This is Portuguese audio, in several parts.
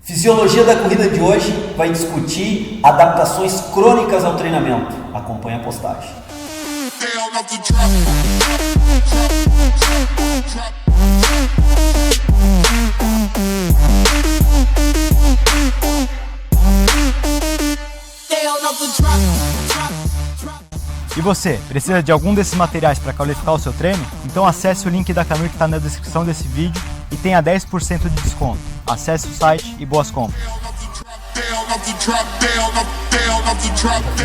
Fisiologia da corrida de hoje vai discutir adaptações crônicas ao treinamento. Acompanhe a postagem. E você, precisa de algum desses materiais para qualificar o seu treino? Então acesse o link da Canui que está na descrição desse vídeo e tenha 10% de desconto. Acesse o site e boas compras.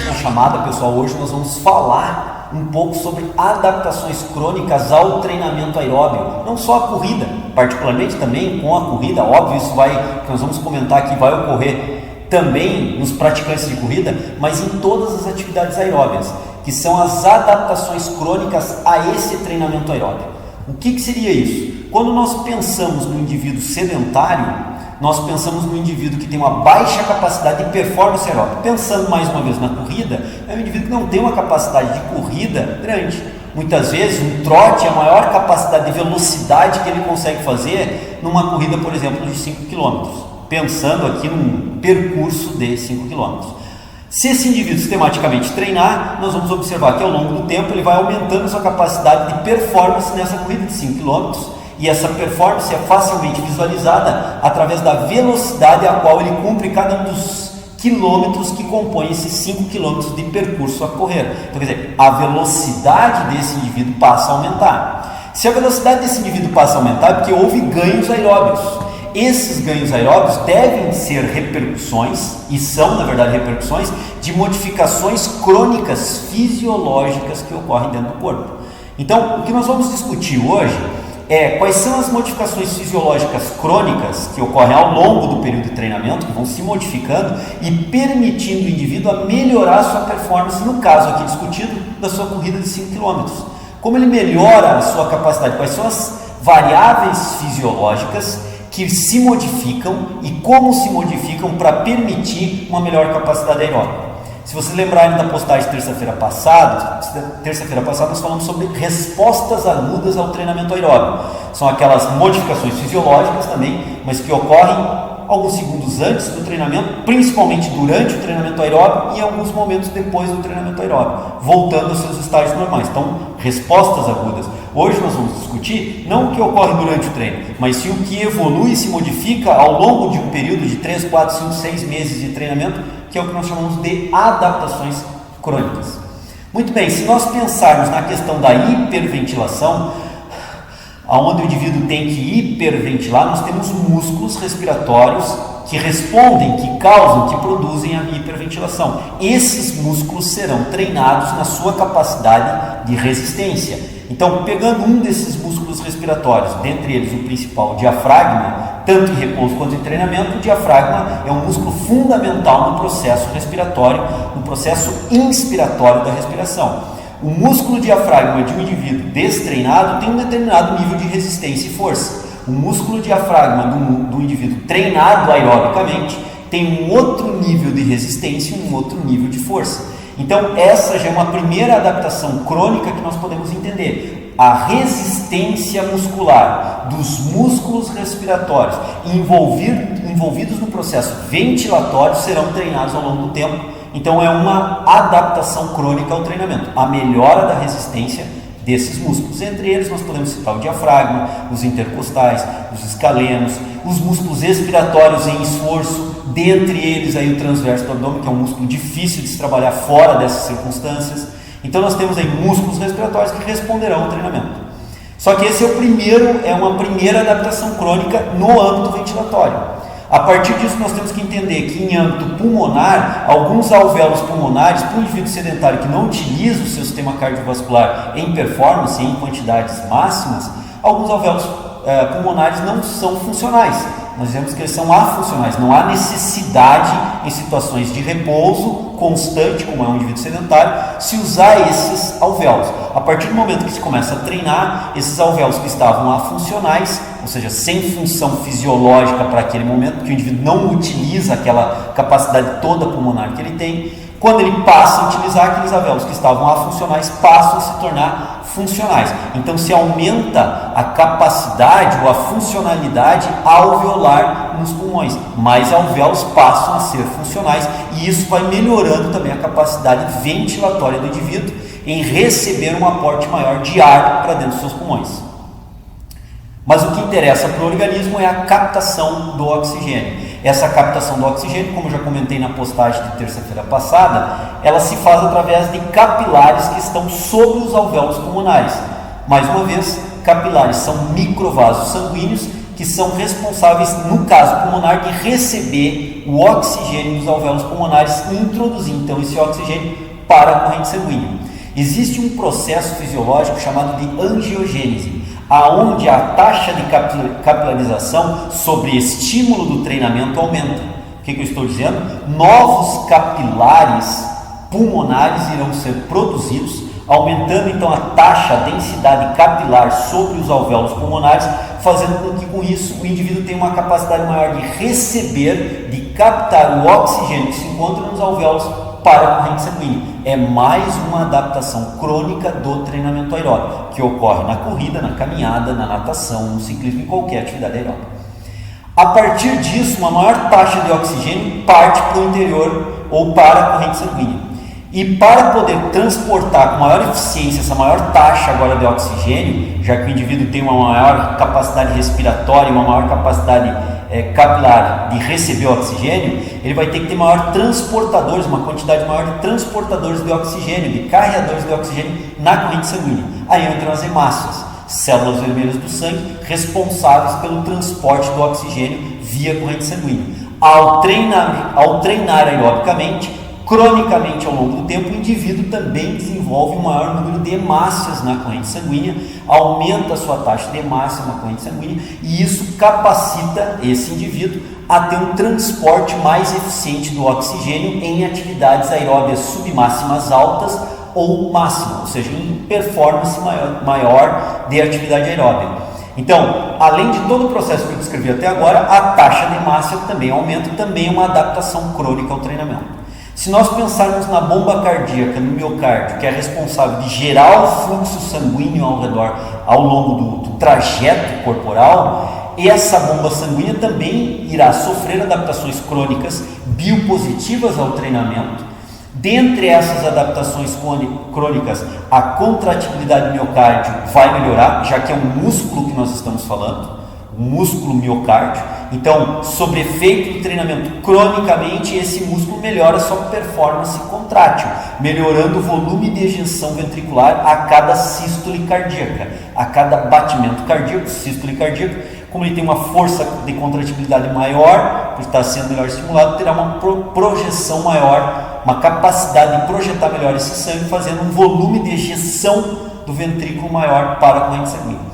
Na chamada, pessoal, hoje nós vamos falar um pouco sobre adaptações crônicas ao treinamento aeróbio. Não só a corrida, particularmente também com a corrida, óbvio, isso que nós vamos comentar que vai ocorrer também nos praticantes de corrida, mas em todas as atividades aeróbias, que são as adaptações crônicas a esse treinamento aeróbio. O que seria isso? Quando nós pensamos no indivíduo sedentário, nós pensamos no indivíduo que tem uma baixa capacidade de performance aeróbica. Pensando mais uma vez na corrida, é um indivíduo que não tem uma capacidade de corrida grande. Muitas vezes um trote é a maior capacidade de velocidade que ele consegue fazer numa corrida, por exemplo, de 5 km. Pensando aqui num percurso de 5 km. Se esse indivíduo sistematicamente treinar, nós vamos observar que ao longo do tempo ele vai aumentando sua capacidade de performance nessa corrida de 5 km. E essa performance é facilmente visualizada através da velocidade a qual ele cumpre cada um dos quilômetros que compõem esses 5 quilômetros de percurso a correr. Então, quer dizer, a velocidade desse indivíduo passa a aumentar. Se a velocidade desse indivíduo passa a aumentar, é porque houve ganhos aeróbicos. Esses ganhos aeróbicos devem ser repercussões, e são, na verdade, repercussões de modificações crônicas fisiológicas que ocorrem dentro do corpo. Então, o que nós vamos discutir hoje é quais são as modificações fisiológicas crônicas que ocorrem ao longo do período de treinamento, que vão se modificando e permitindo o indivíduo a melhorar a sua performance, no caso aqui discutido, da sua corrida de 5 km. Como ele melhora a sua capacidade, quais são as variáveis fisiológicas que se modificam e como se modificam para permitir uma melhor capacidade aeróbica. Se vocês lembrarem da postagem de terça-feira passada nós falamos sobre respostas agudas ao treinamento aeróbico. São aquelas modificações fisiológicas também, mas que ocorrem alguns segundos antes do treinamento, principalmente durante o treinamento aeróbico e em alguns momentos depois do treinamento aeróbico, voltando aos seus estágios normais. Então, respostas agudas. Hoje nós vamos discutir não o que ocorre durante o treino, mas sim o que evolui e se modifica ao longo de um período de 3, 4, 5, 6 meses de treinamento, que é o que nós chamamos de adaptações crônicas. Muito bem, se nós pensarmos na questão da hiperventilação, onde o indivíduo tem que hiperventilar, nós temos músculos respiratórios que respondem, que causam, que produzem a hiperventilação. Esses músculos serão treinados na sua capacidade de resistência. Então, pegando um desses músculos respiratórios, dentre eles o principal, o diafragma, tanto em repouso quanto em treinamento, o diafragma é um músculo fundamental no processo respiratório, no processo inspiratório da respiração. O músculo diafragma de um indivíduo destreinado tem um determinado nível de resistência e força. O músculo diafragma do indivíduo treinado aerobicamente tem um outro nível de resistência e um outro nível de força. Então, essa já é uma primeira adaptação crônica que nós podemos entender. A resistência muscular dos músculos respiratórios envolvidos no processo ventilatório serão treinados ao longo do tempo. Então, é uma adaptação crônica ao treinamento, a melhora da resistência desses músculos. Entre eles, nós podemos citar o diafragma, os intercostais, os escalenos, os músculos expiratórios em esforço, dentre eles aí o transverso do abdômen, que é um músculo difícil de se trabalhar fora dessas circunstâncias. Então, nós temos aí músculos respiratórios que responderão ao treinamento. Só que esse é uma primeira adaptação crônica no âmbito ventilatório. A partir disso, nós temos que entender que em âmbito pulmonar, alguns alvéolos pulmonares, para o indivíduo sedentário que não utiliza o seu sistema cardiovascular em performance, em quantidades máximas, alguns alvéolos pulmonares não são funcionais. Nós dizemos que eles são afuncionais, não há necessidade em situações de repouso constante, como é um indivíduo sedentário, se usar esses alvéolos. A partir do momento que se começa a treinar, esses alvéolos que estavam afuncionais, ou seja, sem função fisiológica para aquele momento, porque o indivíduo não utiliza aquela capacidade toda pulmonar que ele tem, quando ele passa a utilizar, aqueles alvéolos que estavam afuncionais passam a se tornar funcionais. Então se aumenta a capacidade ou a funcionalidade alveolar nos pulmões, mais alvéolos passam a ser funcionais e isso vai melhorando também a capacidade ventilatória do indivíduo em receber um aporte maior de ar para dentro dos seus pulmões. Mas o que interessa para o organismo é a captação do oxigênio. Essa captação do oxigênio, como eu já comentei na postagem de terça-feira passada, ela se faz através de capilares que estão sobre os alvéolos pulmonares. Mais uma vez, capilares são microvasos sanguíneos que são responsáveis, no caso pulmonar, de receber o oxigênio dos alvéolos pulmonares e introduzir então esse oxigênio para a corrente sanguínea. Existe um processo fisiológico chamado de angiogênese, aonde a taxa de capilarização sobre estímulo do treinamento aumenta. O que eu estou dizendo? Novos capilares pulmonares irão ser produzidos, aumentando então a taxa, a densidade capilar sobre os alvéolos pulmonares, fazendo com que com isso o indivíduo tenha uma capacidade maior de receber, de captar o oxigênio que se encontra nos alvéolos para a corrente sanguínea. É mais uma adaptação crônica do treinamento aeróbico, que ocorre na corrida, na caminhada, na natação, no ciclismo, em qualquer atividade aeróbica. A partir disso, uma maior taxa de oxigênio parte para o interior ou para a corrente sanguínea. E para poder transportar com maior eficiência essa maior taxa agora de oxigênio, já que o indivíduo tem uma maior capacidade respiratória, uma maior capacidade capilar de receber oxigênio, ele vai ter que ter maior transportadores, uma quantidade maior de transportadores de oxigênio, de carreadores de oxigênio na corrente sanguínea. Aí entram as hemácias, células vermelhas do sangue, responsáveis pelo transporte do oxigênio via corrente sanguínea. Ao treinar aerobicamente, cronicamente ao longo do tempo, o indivíduo também desenvolve um maior número de hemácias na corrente sanguínea, aumenta a sua taxa de hemácia na corrente sanguínea e isso capacita esse indivíduo a ter um transporte mais eficiente do oxigênio em atividades aeróbias submáximas altas ou máxima, ou seja, em performance maior de atividade aeróbica. Então, além de todo o processo que eu descrevi até agora, a taxa de hemácia também aumenta, também é uma adaptação crônica ao treinamento. Se nós pensarmos na bomba cardíaca, no miocárdio, que é responsável de gerar o fluxo sanguíneo ao redor, ao longo do trajeto corporal, essa bomba sanguínea também irá sofrer adaptações crônicas biopositivas ao treinamento. Dentre essas adaptações crônicas, a contratibilidade do miocárdio vai melhorar, já que é um músculo que nós estamos falando, o músculo miocárdio. Então, sob efeito do treinamento, cronicamente esse músculo melhora a sua performance contrátil, melhorando o volume de ejeção ventricular a cada sístole cardíaca, a cada batimento cardíaco, sístole cardíaco. Como ele tem uma força de contratibilidade maior, por estar sendo melhor estimulado, terá uma projeção maior, uma capacidade de projetar melhor esse sangue, fazendo um volume de ejeção do ventrículo maior para a corrente sanguínea.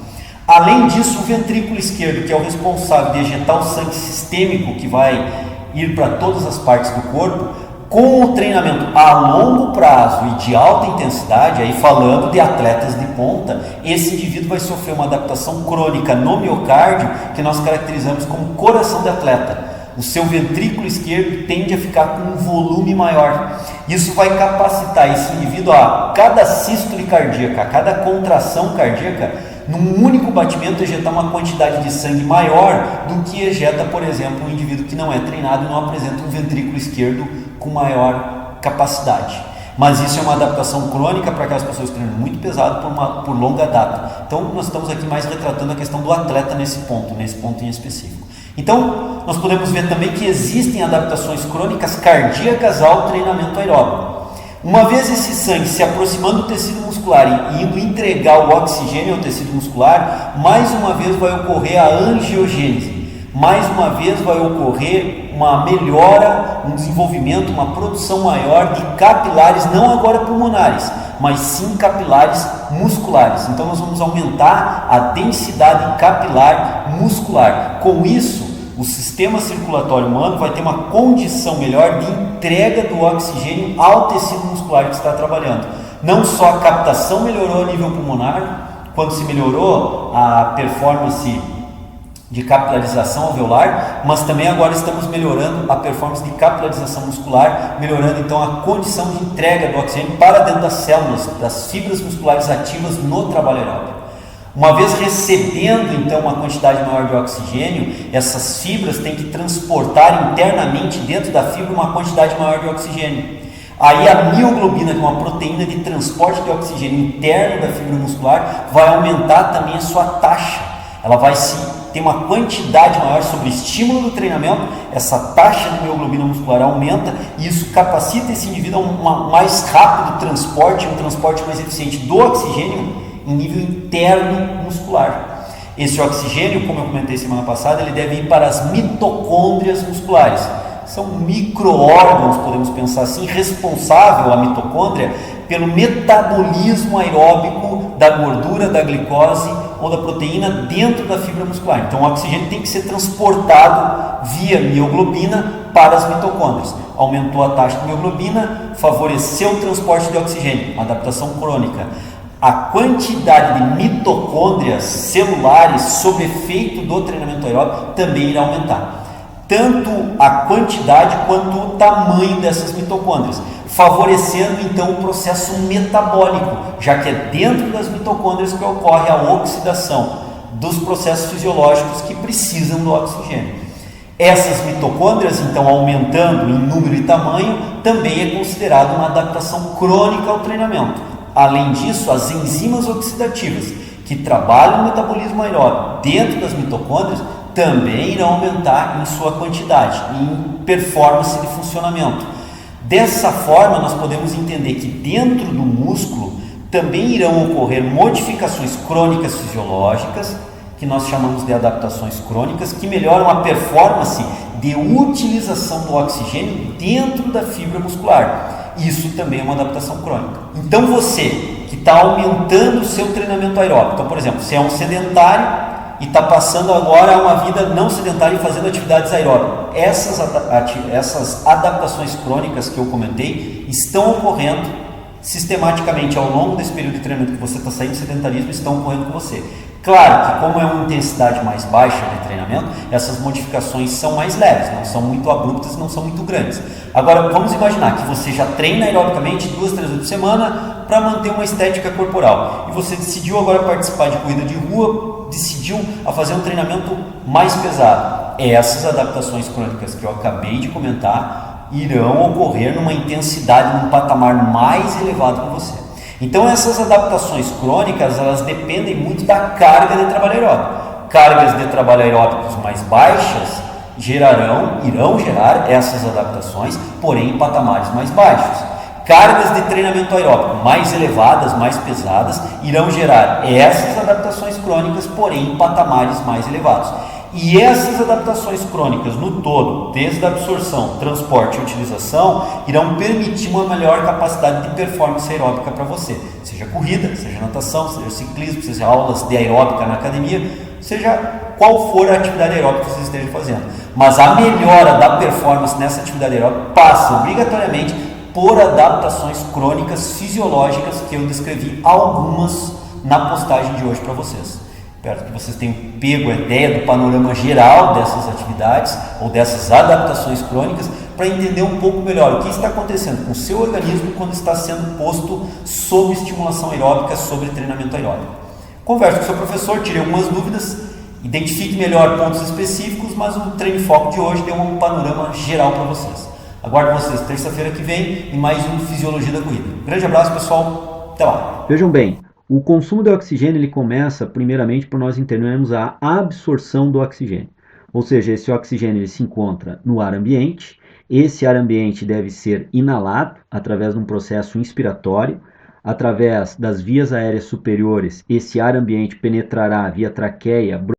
Além disso, o ventrículo esquerdo, que é o responsável de ejetar o sangue sistêmico, que vai ir para todas as partes do corpo, com o treinamento a longo prazo e de alta intensidade, aí falando de atletas de ponta, esse indivíduo vai sofrer uma adaptação crônica no miocárdio, que nós caracterizamos como coração de atleta. O seu ventrículo esquerdo tende a ficar com um volume maior. Isso vai capacitar esse indivíduo a cada sístole cardíaca, a cada contração cardíaca, num único batimento, ejetar uma quantidade de sangue maior do que ejeta, por exemplo, um indivíduo que não é treinado e não apresenta um ventrículo esquerdo com maior capacidade. Mas isso é uma adaptação crônica para aquelas pessoas que treinam muito pesado por longa data. Então, nós estamos aqui mais retratando a questão do atleta nesse ponto em específico. Então, nós podemos ver também que existem adaptações crônicas cardíacas ao treinamento aeróbico. Uma vez esse sangue se aproximando do tecido muscular e indo entregar o oxigênio ao tecido muscular, mais uma vez vai ocorrer a angiogênese, mais uma vez vai ocorrer uma melhora, um desenvolvimento, uma produção maior de capilares, não agora pulmonares, mas sim capilares musculares. Então nós vamos aumentar a densidade capilar muscular. Com isso, o sistema circulatório humano vai ter uma condição melhor de entrega do oxigênio ao tecido muscular que está trabalhando. Não só a captação melhorou a nível pulmonar, quando se melhorou a performance de capilarização alveolar, mas também agora estamos melhorando a performance de capilarização muscular, melhorando então a condição de entrega do oxigênio para dentro das células, das fibras musculares ativas no trabalho aeróbico. Uma vez recebendo então uma quantidade maior de oxigênio, essas fibras têm que transportar internamente dentro da fibra uma quantidade maior de oxigênio. Aí a mioglobina, que é uma proteína de transporte de oxigênio interno da fibra muscular, vai aumentar também a sua taxa. Ela vai ter uma quantidade maior sobre estímulo do treinamento, essa taxa de mioglobina muscular aumenta e isso capacita esse indivíduo a um mais rápido transporte, um transporte mais eficiente do oxigênio em nível interno muscular. Esse oxigênio, como eu comentei semana passada, ele deve ir para as mitocôndrias musculares. São micro-órgãos, podemos pensar assim, responsável a mitocôndria pelo metabolismo aeróbico da gordura, da glicose ou da proteína dentro da fibra muscular. Então o oxigênio tem que ser transportado via mioglobina para as mitocôndrias. Aumentou a taxa de mioglobina, favoreceu o transporte de oxigênio, adaptação crônica. A quantidade de mitocôndrias celulares sob efeito do treinamento aeróbico também irá aumentar. Tanto a quantidade quanto o tamanho dessas mitocôndrias, favorecendo então o processo metabólico, já que é dentro das mitocôndrias que ocorre a oxidação dos processos fisiológicos que precisam do oxigênio. Essas mitocôndrias, então, aumentando em número e tamanho, também é considerado uma adaptação crônica ao treinamento. Além disso, as enzimas oxidativas que trabalham no metabolismo aeróbico dentro das mitocôndrias também irão aumentar em sua quantidade, em performance de funcionamento. Dessa forma, nós podemos entender que dentro do músculo também irão ocorrer modificações crônicas fisiológicas, que nós chamamos de adaptações crônicas, que melhoram a performance de utilização do oxigênio dentro da fibra muscular. Isso também é uma adaptação crônica. Então você que está aumentando o seu treinamento aeróbico, então, por exemplo, você é um sedentário e está passando agora a uma vida não sedentária e fazendo atividades aeróbicas. Essas adaptações crônicas que eu comentei estão ocorrendo sistematicamente ao longo desse período de treinamento que você está saindo do sedentarismo, estão ocorrendo com você. Claro que como é uma intensidade mais baixa de treinamento, essas modificações são mais leves, não são muito abruptas, não são muito grandes. Agora, vamos imaginar que você já treina aerobicamente 2, 3 vezes por semana para manter uma estética corporal e você decidiu agora participar de corrida de rua, decidiu a fazer um treinamento mais pesado. Essas adaptações crônicas que eu acabei de comentar irão ocorrer numa intensidade, num patamar mais elevado que você. Então essas adaptações crônicas, elas dependem muito da carga de trabalho aeróbico. Cargas de trabalho aeróbicos mais baixas irão gerar essas adaptações, porém em patamares mais baixos. Cargas de treinamento aeróbico mais elevadas, mais pesadas, irão gerar essas adaptações crônicas, porém em patamares mais elevados. E essas adaptações crônicas no todo, desde a absorção, transporte e utilização, irão permitir uma melhor capacidade de performance aeróbica para você. Seja corrida, seja natação, seja ciclismo, seja aulas de aeróbica na academia, seja qual for a atividade aeróbica que você esteja fazendo. Mas a melhora da performance nessa atividade aeróbica passa obrigatoriamente por adaptações crônicas fisiológicas que eu descrevi algumas na postagem de hoje para vocês. Espero que vocês tenham pego a ideia do panorama geral dessas atividades ou dessas adaptações crônicas para entender um pouco melhor o que está acontecendo com o seu organismo quando está sendo posto sob estimulação aeróbica, sobre treinamento aeróbico. Converse com o seu professor, tire algumas dúvidas, identifique melhor pontos específicos, mas o Treino em Foco de hoje deu um panorama geral para vocês. Aguardo vocês terça-feira que vem em mais um Fisiologia da Corrida. Grande abraço, pessoal. Até lá. Vejam bem, o consumo de oxigênio ele começa primeiramente por nós entendermos a absorção do oxigênio. Ou seja, esse oxigênio ele se encontra no ar ambiente. Esse ar ambiente deve ser inalado através de um processo inspiratório. Através das vias aéreas superiores, esse ar ambiente penetrará via traqueia,